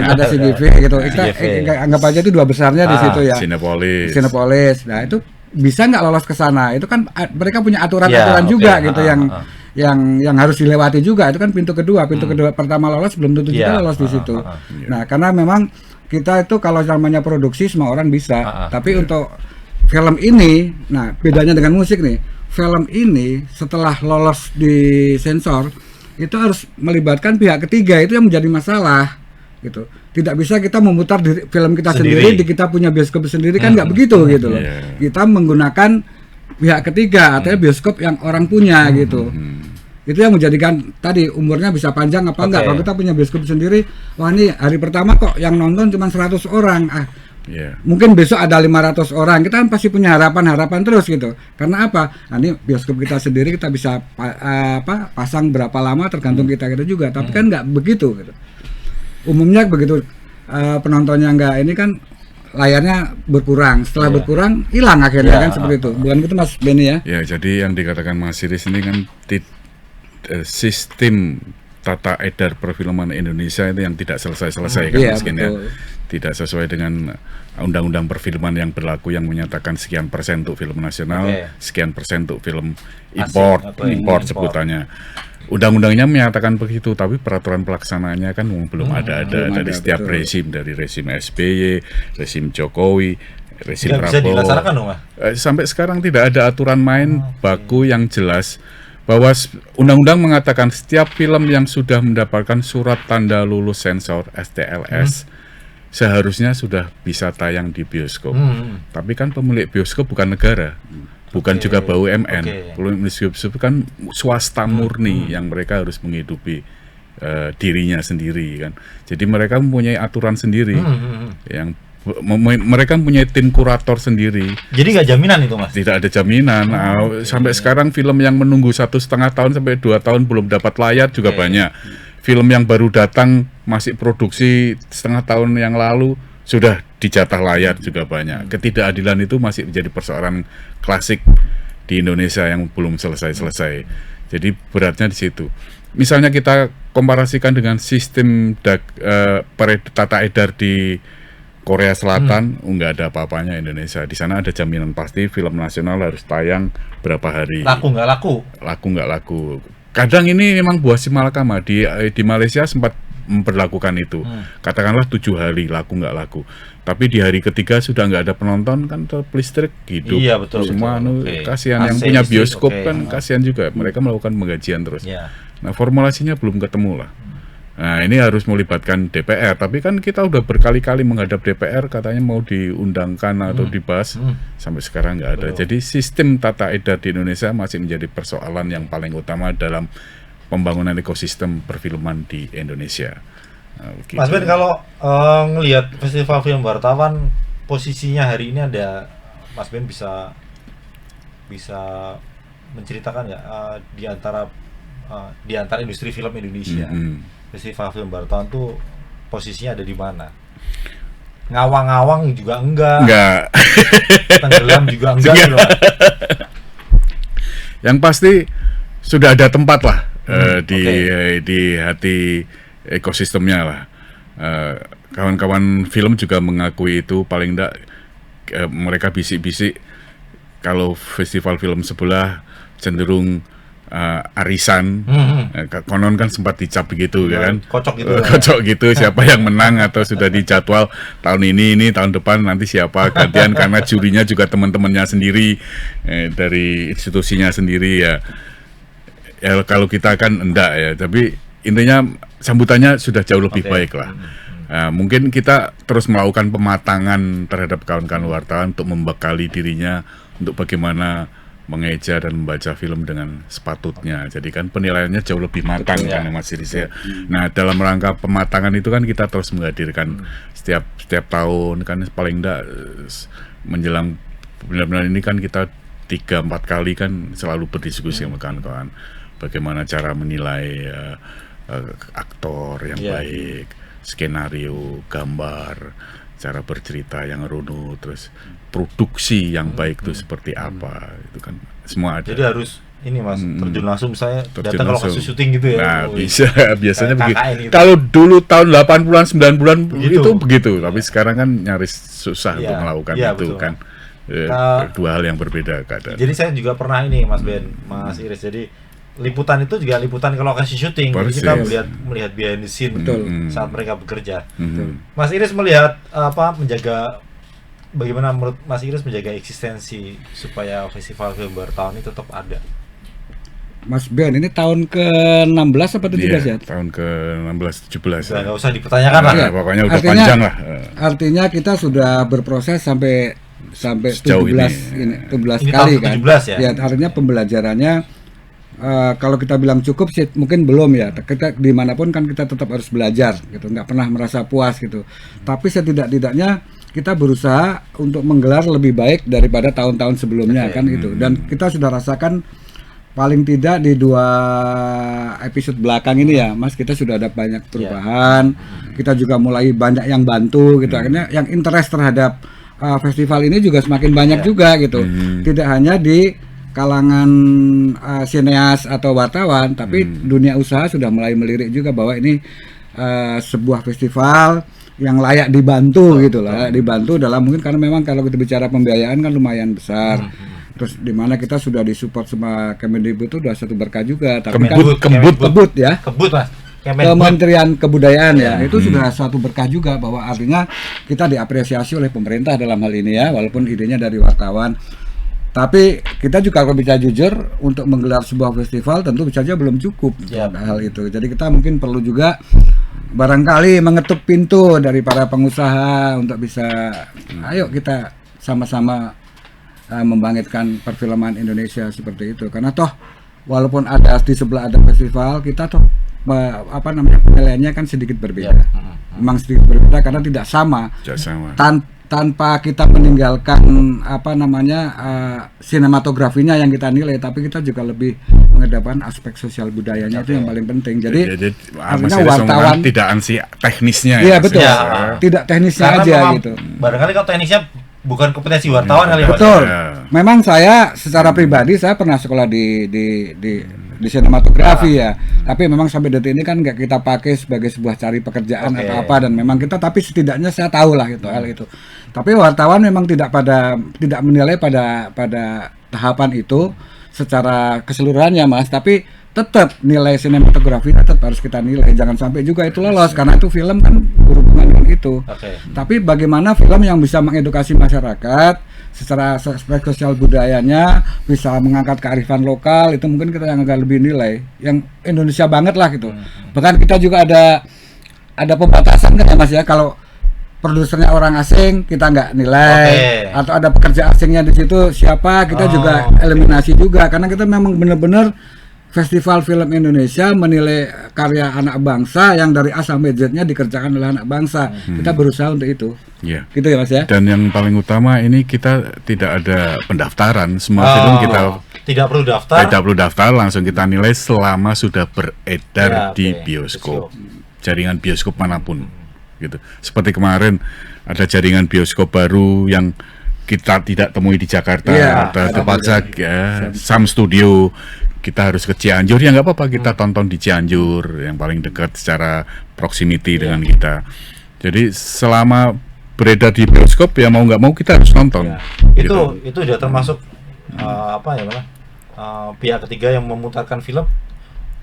Ada CGV gitu. Kita CGV. anggap aja itu dua besarnya di situ ya. Cinepolis. Cinepolis. Nah, itu bisa nggak lolos ke sana? Itu kan mereka punya aturan-aturan Ya, oke. juga gitu yang harus dilewati juga. Itu kan pintu kedua. Pintu kedua pertama lolos belum tentu Ya, juga lolos di situ. Iya. Nah, karena memang kita itu kalau namanya produksi semua orang bisa. Tapi untuk film ini, nah bedanya dengan musik nih. Film ini setelah lolos di sensor itu harus melibatkan pihak ketiga, itu yang menjadi masalah gitu. Tidak bisa kita memutar film kita sendiri di kita punya bioskop sendiri kan nggak begitu gitu loh. Iya. Kita menggunakan pihak ketiga, artinya bioskop yang orang punya gitu. Itu yang menjadikan tadi umurnya bisa panjang apa enggak. Oke. Kalau kita punya bioskop sendiri, wah ini hari pertama kok yang nonton cuma 100 orang. Iya. Mungkin besok ada 500 orang. Kita kan pasti punya harapan terus gitu. Karena apa? Nah, ini bioskop kita sendiri kita bisa pasang berapa lama tergantung kita juga. Tapi kan nggak begitu gitu. Umumnya begitu penontonnya nggak ini kan layarnya berkurang. Setelah berkurang hilang akhirnya kan seperti itu. Bukan gitu Mas Benny ya? Ya, jadi yang dikatakan Mas Iris ini kan sistem tata edar perfilman Indonesia itu yang tidak selesai-selesai kan Iya, mungkin ya. betul. Tidak sesuai dengan undang-undang perfilman yang berlaku yang menyatakan sekian persen untuk film nasional, Oke. sekian persen untuk film Asing import, atau import import. sebutannya. Undang-undangnya menyatakan begitu, tapi peraturan pelaksanaannya kan belum ada belum dari ada, setiap betul. rezim, dari rezim SBY, rezim Jokowi, rezim Nggak bisa Prabowo. dilaksanakan dong, Mas? Sampai sekarang tidak ada aturan main baku yang jelas bahwa undang-undang mengatakan setiap film yang sudah mendapatkan surat tanda lulus sensor STLS seharusnya sudah bisa tayang di bioskop. Tapi kan pemilik bioskop bukan negara. bukan Oke. juga BUMN. Oke. Kalau industri itu kan swasta murni yang mereka harus menghidupi dirinya sendiri kan. Jadi mereka mempunyai aturan sendiri yang mereka mempunyai tim kurator sendiri. Jadi nggak jaminan itu, Mas? Tidak ada jaminan. Sampai sekarang film yang menunggu 1,5 tahun sampai 2 tahun belum dapat layar juga banyak. Film yang baru datang masih produksi setengah tahun yang lalu sudah dijatah layar juga banyak. Ketidakadilan itu masih menjadi persoalan klasik di Indonesia yang belum selesai-selesai. Jadi beratnya di situ. Misalnya kita komparasikan dengan sistem tata edar di Korea Selatan, nggak ada apa-apanya Indonesia. Di sana ada jaminan pasti film nasional harus tayang berapa hari. Laku nggak laku? Laku nggak laku. Kadang ini memang buah si malakama. Di Malaysia sempat memperlakukan itu. Katakanlah 7 hari laku nggak laku. Tapi di hari ketiga sudah nggak ada penonton kan, listrik hidup. Iya, betul, Semua betul. Oke. kasihan yang AC, punya listrik, bioskop oke. kan kasihan juga. Mereka melakukan penggajian terus. Iya. Nah, formulasinya belum ketemu lah. Nah, ini harus melibatkan DPR. Tapi kan kita udah berkali-kali menghadap DPR, katanya mau diundangkan atau dibahas. Sampai sekarang nggak ada. Jadi sistem tata edar di Indonesia masih menjadi persoalan yang paling utama dalam pembangunan ekosistem perfilman di Indonesia. Nah, begitu. Mas Ben, kalau ngelihat festival film wartawan, posisinya hari ini ada, Mas Ben bisa menceritakan nggak di antara industri film Indonesia, festival film wartawan tuh posisinya ada di mana? Ngawang-ngawang juga enggak, tenggelam juga enggak gitu, Mas. Yang pasti sudah ada tempat lah di hati ekosistemnya lah. Kawan-kawan film juga mengakui itu, paling enggak mereka bisik-bisik kalau festival film sebelah cenderung arisan. Konon kan sempat dicap begitu ya kan, Kocok gitu. kocok gitu siapa yang menang atau sudah dijadwal tahun ini tahun depan nanti siapa gantian karena jurinya juga teman-temannya sendiri dari institusinya sendiri ya. Kalau kita kan enggak ya, tapi intinya sambutannya sudah jauh lebih baik lah. Mungkin kita terus melakukan pematangan terhadap kawan-kawan wartawan untuk membekali dirinya untuk bagaimana mengeja dan membaca film dengan sepatutnya. Jadi kan penilaiannya jauh lebih matang. Betul, kan ya. Mas Iris ya. Nah, dalam rangka pematangan itu kan kita terus menghadirkan setiap tahun kan paling enggak menjelang benar-benar ini kan kita 3-4 kali kan selalu berdiskusi sama kawan-kawan bagaimana cara menilai aktor yang baik, skenario, gambar, cara bercerita yang runut, terus produksi yang baik itu seperti apa, itu kan semua ada. Jadi harus ini, Mas, terjun langsung, saya Terjun datang ke langsung. lokasi syuting gitu ya. Nah, Oh, bisa biasanya Kayak begitu. KKN gitu. Kalau dulu tahun 80-an, 90-an Begitu. itu begitu, tapi sekarang kan nyaris susah Iya, untuk melakukan iya, itu betul. kan. Dua hal yang berbeda keadaan. Jadi saya juga pernah ini, Mas Ben, Mas Iris. Jadi liputan itu juga liputan ke lokasi syuting. Jadi kita Persis. melihat behind the scene saat mereka bekerja. Mas Iris melihat bagaimana menurut Mas Iris menjaga eksistensi supaya festival film wartawan ini tetap ada? Mas Ben, ini tahun ke-16 apa 17 ya? Tahun ke-16 17. Nggak usah dipertanyakan lah. Nah, pokoknya udah Artinya- panjang lah. Artinya kita sudah berproses sampai Sejauh 17 ini. 17 Ini kali tahun kan. ke-17 ya? Artinya pembelajarannya kalau kita bilang cukup sih mungkin belum ya. Kita dimanapun kan kita tetap harus belajar gitu, nggak pernah merasa puas gitu. Tapi setidak-tidaknya kita berusaha untuk menggelar lebih baik daripada tahun-tahun sebelumnya kan gitu. Dan kita sudah rasakan paling tidak di 2 episode belakang ini ya, Mas, kita sudah ada banyak perubahan. Kita juga mulai banyak yang bantu gitu. Akhirnya yang interest terhadap festival ini juga semakin banyak juga gitu. Tidak hanya di kalangan sineas atau wartawan, tapi dunia usaha sudah mulai melirik juga bahwa ini sebuah festival yang layak dibantu gitu lah, dibantu dalam mungkin karena memang kalau kita bicara pembiayaan kan lumayan besar. Terus di mana kita sudah disupport sama Kemendikbud itu udah satu berkah juga, tapi Kebud ya. Kebut, Mas. Kementerian Kebudayaan ya, itu sudah suatu berkah juga bahwa artinya kita diapresiasi oleh pemerintah dalam hal ini ya, walaupun idenya dari wartawan. Tapi kita juga kalau bicara jujur untuk menggelar sebuah festival tentu saja belum cukup hal itu. Jadi kita mungkin perlu juga barangkali mengetuk pintu dari para pengusaha untuk bisa ayo kita sama-sama membangkitkan perfilman Indonesia seperti itu. Karena toh walaupun ada di sebelah ada festival, kita toh penilaiannya kan sedikit berbeda. Memang sedikit berbeda karena tidak sama. Tidak sama. Tanpa kita meninggalkan sinematografinya yang kita nilai, tapi kita juga lebih mengedepankan aspek sosial budayanya itu yang paling penting. Jadi artinya wartawan tidak ansi teknisnya. Iya betul, Ya. tidak teknisnya Karena aja memang gitu. barangkali kalau teknisnya bukan kompetensi wartawan kali ya, Mas. Betul. Ya. Memang saya secara pribadi saya pernah sekolah di sinematografi ya. Tapi memang sampai detik ini kan nggak kita pakai sebagai sebuah cari pekerjaan Oke. atau apa, dan memang kita, tapi setidaknya saya tahu lah itu hal itu. Tapi wartawan memang tidak menilai pada tahapan itu secara keseluruhannya, Mas. Tapi tetap nilai sinematografi tetap harus kita nilai. Jangan sampai juga itu lolos karena itu film kan berhubungan dengan itu. Oke. Tapi bagaimana film yang bisa mengedukasi masyarakat secara aspek sosial budayanya, bisa mengangkat kearifan lokal, itu mungkin kita yang agak lebih nilai, yang Indonesia banget lah gitu. Bahkan kita juga ada pembatasan kan ya Mas ya, kalau produsernya orang asing kita nggak nilai, atau ada pekerja asingnya di situ siapa, kita juga eliminasi juga, karena kita memang benar-benar Festival Film Indonesia menilai karya anak bangsa yang dari A sampai Z-nya dikerjakan oleh anak bangsa. Kita berusaha untuk itu. Ya. Gitu ya Mas ya. Dan yang paling utama ini kita tidak ada pendaftaran, semua film kita tidak perlu daftar. tidak perlu daftar, langsung kita nilai selama sudah beredar Ya, di oke. bioskop, jaringan bioskop manapun, gitu. Seperti kemarin ada jaringan bioskop baru yang kita tidak temui di Jakarta, Iya, terpaksa Sam Studio. Kita harus ke Cianjur, ya nggak apa-apa, kita tonton di Cianjur yang paling dekat secara proximity dengan kita. Jadi selama beredar di bioskop ya mau nggak mau kita harus nonton. Ya. Gitu. Itu sudah termasuk pihak ketiga yang memutarkan film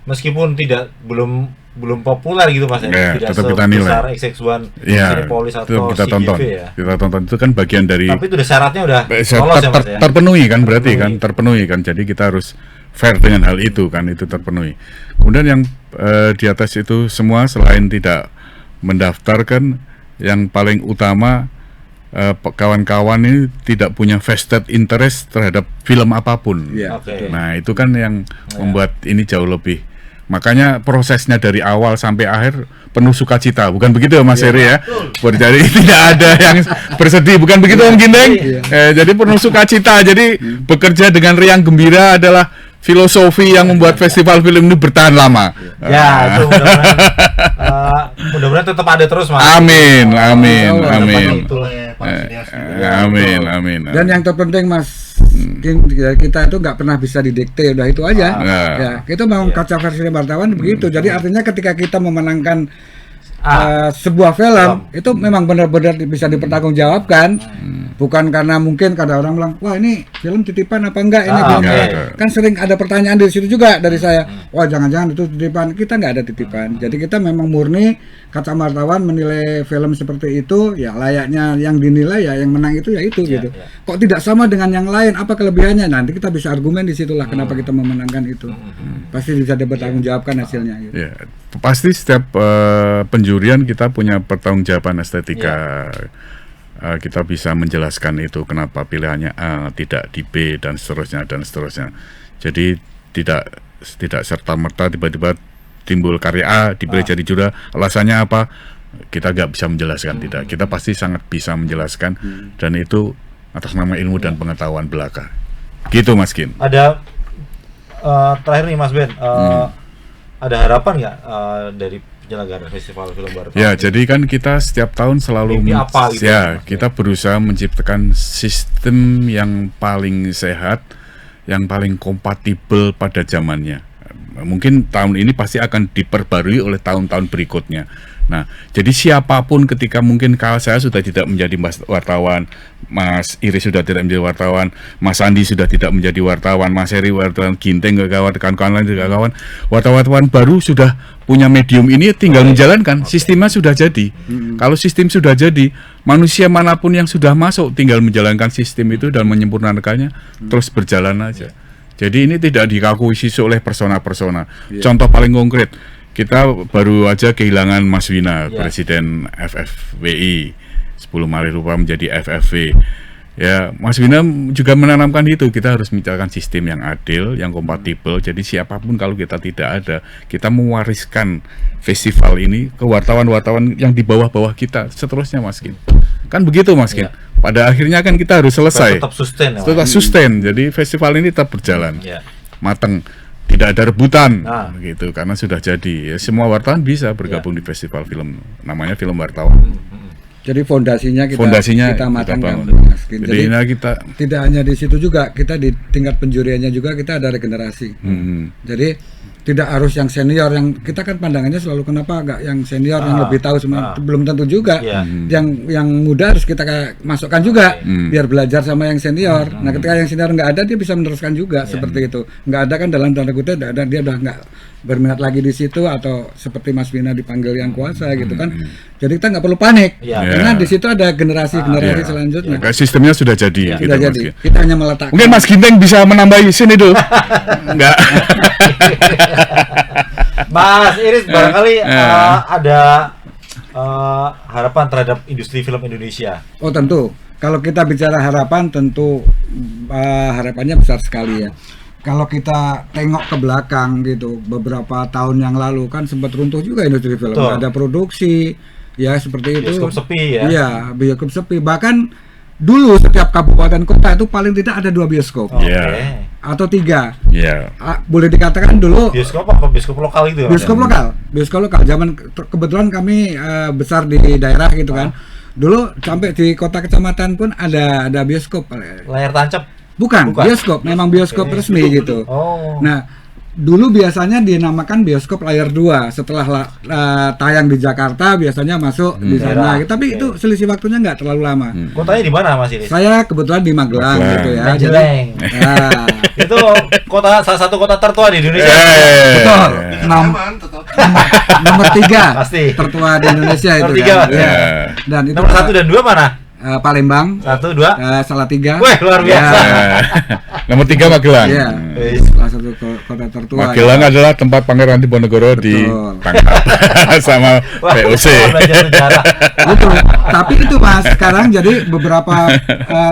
meskipun belum populer gitu Mas ya. Ya, Tidak tetap kita nilai. sebesar XX1, Ya, Cinepolis itu atau kita tonton. CGV ya. Kita tonton itu kan bagian dari Tapi itu udah syaratnya udah lolos ya Mas ya. terpenuhi kan, berarti kan terpenuhi kan. Jadi kita harus fair dengan hal itu kan, itu terpenuhi. Kemudian yang di atas itu semua selain tidak mendaftarkan, yang paling utama kawan-kawan ini tidak punya vested interest terhadap film apapun. Iya. Oke. Nah itu kan yang membuat ini jauh lebih. Makanya prosesnya dari awal sampai akhir penuh sukacita, bukan begitu ya Mas Heri ya? Jadi tidak ada yang bersedih, bukan begitu Om Ginteng? Jadi penuh sukacita. Jadi bekerja dengan riang gembira adalah filosofi yang membuat festival film ini bertahan lama. Ya, itu mudah-mudahan tetap ada terus Mas. Amin, amin, Oh, amin. itu. Amin. Dan yang terpenting Mas, kita itu nggak pernah bisa didikte, udah itu aja. Ya, itu memang kaca versi wartawan begitu. Jadi artinya ketika kita memenangkan sebuah film itu memang benar-benar bisa dipertanggungjawabkan, bukan karena mungkin kadang orang bilang wah ini film titipan apa enggak ini film enggak ada. kan sering ada pertanyaan di situ juga dari saya, wah jangan-jangan itu titipan. Kita nggak ada titipan, jadi kita memang murni kaca wartawan menilai film seperti itu, ya layaknya yang dinilai ya yang menang itu ya itu gitu. Kok tidak sama dengan yang lain, apa kelebihannya, nanti kita bisa argumen di situlah kenapa kita memenangkan itu, pasti bisa dipertanggungjawabkan hasilnya gitu. Ya, pasti setiap penjurian kita punya pertanggungjawaban estetika. Kita bisa menjelaskan itu kenapa pilihannya A, tidak di B dan seterusnya. Jadi tidak serta-merta tiba-tiba timbul karya A dipilih jadi juara, alasannya apa? Kita nggak bisa menjelaskan, tidak. Kita pasti sangat bisa menjelaskan, dan itu atas nama ilmu dan pengetahuan belaka. Gitu Mas Gin. Ada terakhir nih Mas Ben, ada harapan nggak dari penyelenggara festival film baru? Ya, jadi kan kita setiap tahun selalu Mimpi apa gitu? kita berusaha menciptakan sistem yang paling sehat, yang paling kompatibel pada zamannya. Mungkin tahun ini pasti akan diperbarui oleh tahun-tahun berikutnya. Nah, jadi siapapun ketika mungkin kalau saya sudah tidak menjadi wartawan, Mas Iris sudah tidak menjadi wartawan, Mas Andi sudah tidak menjadi wartawan, Mas Heri wartawan, Ginteng kawan-kawan lain juga kawan, wartawan baru sudah punya medium ini, tinggal menjalankan. Sistemnya sudah jadi. Kalau sistem sudah jadi, manusia manapun yang sudah masuk tinggal menjalankan sistem itu dan menyempurnakannya, terus berjalan aja. Jadi ini tidak dikakuisisi oleh persona-persona. Contoh paling konkret, kita baru aja kehilangan Mas Wina, Presiden FFWI, 10 Maret lupa menjadi FFV. Ya, Mas Bina juga menanamkan itu. Kita harus menciptakan sistem yang adil, yang kompatibel. Jadi siapapun kalau kita tidak ada, kita mewariskan festival ini ke wartawan-wartawan yang di bawah-bawah kita seterusnya, Mas Kin. Kan begitu, Mas Kin. Pada akhirnya kan kita harus selesai. Tetap sustain ya, Mas. Tetap sustain. Jadi festival ini tetap berjalan. Ya. Mateng. Tidak ada rebutan Nah. gitu, karena sudah jadi. Ya, semua wartawan bisa bergabung di festival film. Namanya Film Wartawan. Jadi fondasinya kita matangkan. bangun. Mas. Jadi Jadi nah kita tidak hanya di situ juga, kita di tingkat penjuriannya juga kita ada regenerasi. Jadi tidak harus yang senior, yang kita kan pandangannya selalu kenapa enggak yang senior yang lebih tahu sebenarnya belum tentu juga. Iya. Yang muda harus kita masukkan juga biar belajar sama yang senior. Nah, ketika yang senior nggak ada, dia bisa meneruskan juga seperti itu. Nggak ada kan dalam tanda kutip nggak ada, dia udah nggak berminat lagi di situ, atau seperti Mas Bina dipanggil yang kuasa gitu kan. Jadi kita nggak perlu panik Iya. karena di situ ada generasi selanjutnya. kayak sistemnya sudah jadi gitu, Sudah Mas jadi. Kin. Kita hanya meletakkan. Mungkin Mas Ginteng bisa menambah sini dulu. Enggak. Mas Iris, barangkali ada harapan terhadap industri film Indonesia. Oh tentu. Kalau kita bicara harapan, tentu harapannya besar sekali ya. Kalau kita tengok ke belakang gitu, beberapa tahun yang lalu kan sempat runtuh juga industri film. Betul. Nggak ada produksi, ya seperti itu. Bioskop sepi ya. Iya, bioskop sepi. Bahkan dulu setiap kabupaten kota itu paling tidak ada 2 bioskop Oke. Iya. atau 3. Iya. Boleh dikatakan dulu Bioskop apa? Bioskop lokal itu? bioskop lokal. Zaman kebetulan kami besar di daerah gitu kan. Dulu sampai di kota kecamatan pun ada bioskop. Layar tancap. Bukan, Bukan. bioskop, memang bioskop resmi gitu. Oh. Nah, dulu biasanya dinamakan bioskop layar 2. Setelah tayang di Jakarta biasanya masuk di sana. Daerah. Tapi itu selisih waktunya nggak terlalu lama. Kotanya di mana, Mas Iris? Saya kebetulan di Magelang Magelang. gitu ya. Majeleng. Nah, Itu salah satu kota tertua di Indonesia. betul. Nomor 3 Pasti. tertua di Indonesia itu Nomor 3, kan. Mas. Iya. Ya. Dan itu Nomor 1 dan 2 mana? Palembang, 1, 2. Salatiga. Wih, luar biasa. Nomor 3 Magelang. Iya. Wih. Salah satu kota tertua. Magelang adalah tempat Pangeran Diponegoro Betul. ditangkap sama Wah, VOC. belajar sejarah. Betul. Tapi itu Mas, sekarang jadi beberapa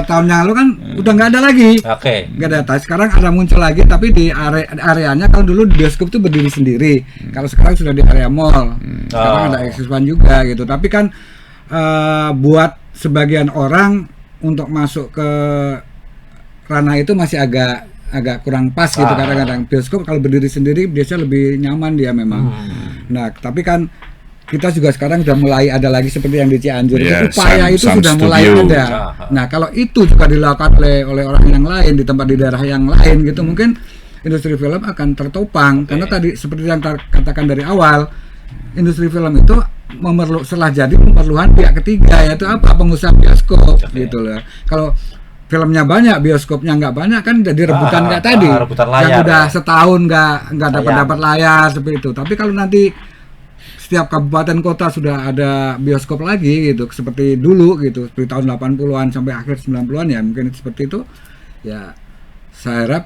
tahun yang lalu kan udah nggak ada lagi. Oke. Nggak ada. Sekarang ada muncul lagi, tapi di areanya kalau dulu di bioskop itu berdiri sendiri. Kalau sekarang sudah di area mall. Sekarang ada Axis One juga gitu. Tapi kan buat sebagian orang untuk masuk ke ranah itu masih agak kurang pas gitu. Kadang-kadang bioskop kalau berdiri sendiri biasanya lebih nyaman dia memang. Nah, tapi kan kita juga sekarang sudah mulai ada lagi seperti yang di Cianjur. Iya, Upaya itu Sun sudah mulai Studio. ada. Nah, kalau itu juga dilakukan oleh orang yang lain di tempat di daerah yang lain gitu, mungkin industri film akan tertopang. Karena tadi seperti yang katakan dari awal, industri film itu setelah jadi memerlukan pihak ketiga, yaitu apa? Pengusaha bioskop gitu loh. Kalau filmnya banyak, bioskopnya nggak banyak kan jadi rebutan kayak tadi. Rebutan layar, yang udah ya. setahun nggak dapat layar seperti itu. Tapi kalau nanti setiap kabupaten kota sudah ada bioskop lagi gitu, seperti dulu gitu, seperti tahun 80-an sampai akhir 90-an ya, mungkin seperti itu. Ya, saya harap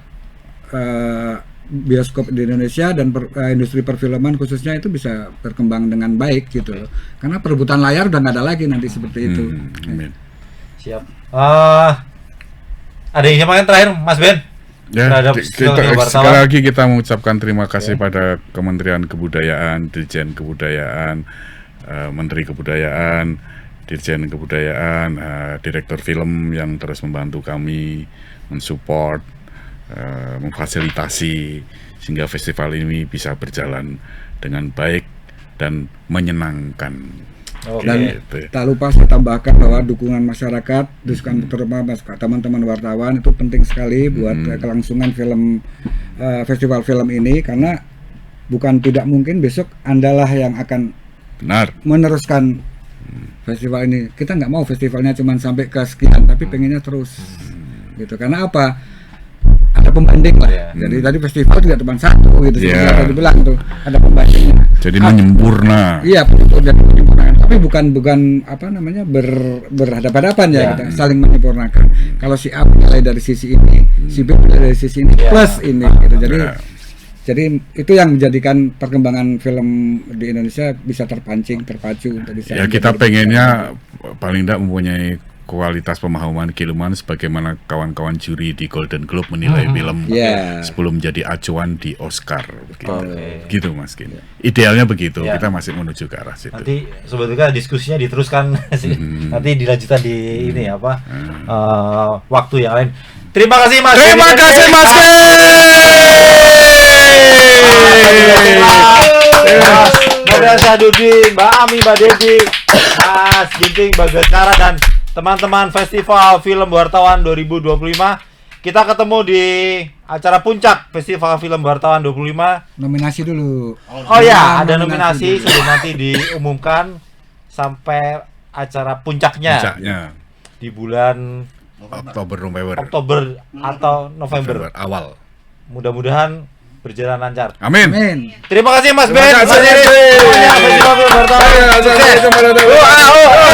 bioskop di Indonesia dan industri perfilman khususnya itu bisa berkembang dengan baik gitu loh. Karena perebutan layar udah nggak ada lagi nanti seperti itu. Amin. Siap. Ada yang disampaikan terakhir, Mas Ben? Ya, Terhadap wartawan. sekali lagi kita mengucapkan terima kasih pada Kementerian Kebudayaan, Dirjen Kebudayaan, Menteri Kebudayaan, Dirjen Kebudayaan, Direktur Film yang terus membantu kami, mensupport, memfasilitasi sehingga festival ini bisa berjalan dengan baik dan menyenangkan. Oke. Dan Gitu. tak lupa saya tambahkan bahwa dukungan masyarakat, terutama teman-teman wartawan itu penting sekali buat kelangsungan festival film ini, karena bukan tidak mungkin besok Andalah yang akan Benar. meneruskan festival ini. Kita nggak mau festivalnya cuma sampai ke sekian, tapi pengennya terus gitu. Karena apa? Ada pembanding lah. Iya. Jadi tadi festival tidak cuma satu gitu, seperti Iya. yang tadi bilang tuh ada pembandingnya. Jadi menyempurna. Iya, betul, jadi menyempurnakan. Tapi bukan apa namanya berhadapan-hadapan ya, Ya. kita saling menyempurnakan. Kalau si A menilai dari sisi ini, si B menilai dari sisi ini, Ya. plus ini gitu. Ya. Jadi itu yang menjadikan perkembangan film di Indonesia bisa terpacu untuk bisa. Ya kita pengennya paling tidak mempunyai kualitas pemahaman Gilman sebagaimana kawan-kawan juri di Golden Globe menilai film Iya. sebelum menjadi acuan di Oscar. Begitu, Oke. gitu Mas Gin. Idealnya begitu. Ya. Kita masih menuju ke arah situ. Nanti sebetulnya diskusinya diteruskan sih. Nanti dilanjutkan di ini apa waktu yang lain. Terima kasih Mas. Terima kasih Mas Mas Nofriansyah Duding, Mbak Ami, Mbak Dedi, Mas Ginting, Mbak Gacara, dan teman-teman Festival Film Wartawan 2025. Kita ketemu di acara puncak Festival Film Wartawan 25. Nominasi dulu. Oh ya, ada Nominasi nominasi sebelum nanti diumumkan sampai acara puncaknya Puncaknya di bulan Oktober Oktober atau November. awal. Mudah-mudahan berjalan lancar. Amin. Amin. Terima kasih Mas Ben. Terima kasih, Mas Eri. Mas Ben. Semuanya Festival Film Wartawan. Ayo, sampai Sukses. jumpa lagi. Doa, oh, oh.